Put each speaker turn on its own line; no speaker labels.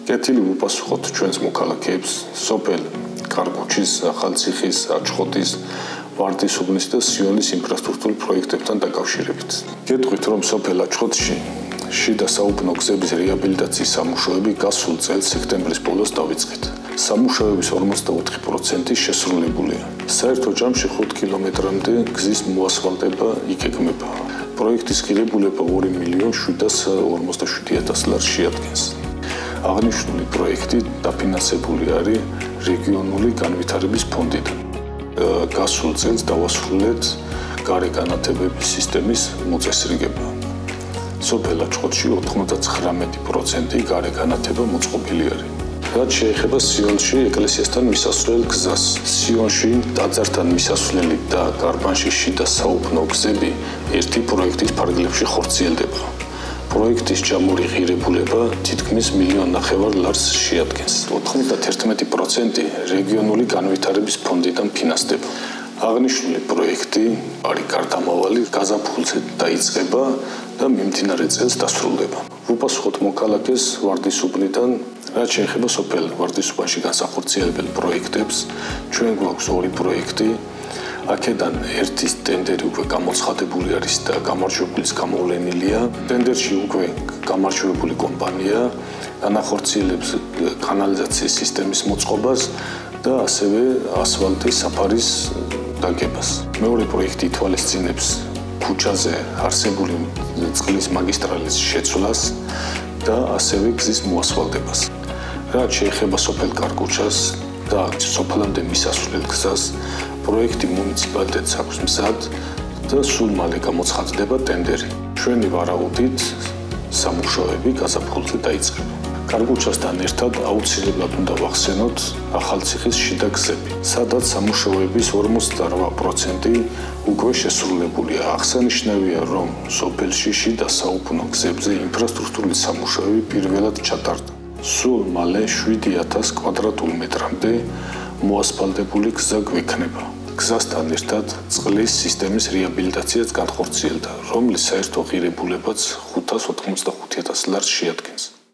კეთილი უპასუხოთ ჩვენს მოქალაქეებს სოფელ კარგუჩის, ახალციხის, აჩხოტის, ვარდისუბნის და სიონის ინფრასტრუქტურულ პროექტებთან დაკავშირებით. გეტყვით, რომ სოფელ აჩხოტში შიდა საუბნო გზების რეაბილიტაციის სამუშაოები გასულ წელს სექტემბრის ბოლოს დავიწყეთ. სამუშაოების 44% შესრულებულია. საერთო ჯამში 5 კილომეტრამდე გზის მოასფალტება იგეგმება. პროექტის ღირებულება 2.747.000 ლარს შეადგენს. აღნიშნული პროექტი დაფინანსებული არის რეგიონული განვითარების ფონდიდან. გასულ წელს დავასრულეთ გარე განათებების სისტემის მოწესრიგება. სოფელ აჩხოტში 99% გარე განათება მოწყობილი არის. რაც შეეხება სიონში ეკლესიასთან მისასვლელ გზას. სიონში ტაძართან მისასვლელი და გარბანში შიდა საუბნო გზები ერთი პროექტის ფარგლებში ხორციელდება. პროექტის ჯამური ღირებულება თითქმის 1.5 მილიონ ლარს შეადგენს. 91% რეგიონული განვითარების ფონდიდან ფინანსდება. აღნიშნული პროექტი არის გარდამავალი, გაზაფხულზე დაიწყება და მიმდინარე წელს დასრულდება. ვუპასუხოთ მოქალაქეს ვარდისუბნიდან, რაც შეეხება სოფელ ვარდისუბანში განსახორციელებელ პროექტებს. ჩვენ გვაქვს 2 პროექტი. აქედან ერთის ტენდერი უკვე გამოცხადებული არის და გამარჯვებულის გამოვლენილია. ტენდერში უკვე გამარჯვებული კომპანია განახორციელებს კანალიზაციის სისტემის მოწყობას და ასევე ასფალტის საფარის დაგებას. მეორე პროექტი ითვალისწინებს ქუჩაზე არსებული წყლის მაგისტრალის შეცვლას და ასევე გზის მოასფალტებას. რაც შეეხება სოფელ კარგუჩას და სოფლამდე მისასვლელ გზას, პროექტი მუნიციპალიტეტს აქვს მზად და სულ მალე გამოცხადდება ტენდერი. ჩვენი ვარაუდით სამუშაოები გაზაფხულზე დაიწყება. კარგუჩასთან ერთად აუცილებლად უნდა ვახსენოთ ახალციხის შიდა გზები, სადაც სამუშაოების 48% უკვე შესრულებულია. აღსანიშნავია, რომ სოფელში შიდა საუბნო გზებზე ინფრასტრუქტურული სამუშაოები პირველად ჩატარდა. სულ მალე 7.000 კვადრატულ მეტრამდე მოასფალტებული გზა გვექნება. გზასთან ერთად წყლის სისტემის რეაბილიტაციაც განხორციელდა, რომლის საერთო ღირებულებაც 585.000 ლარს შეადგენს.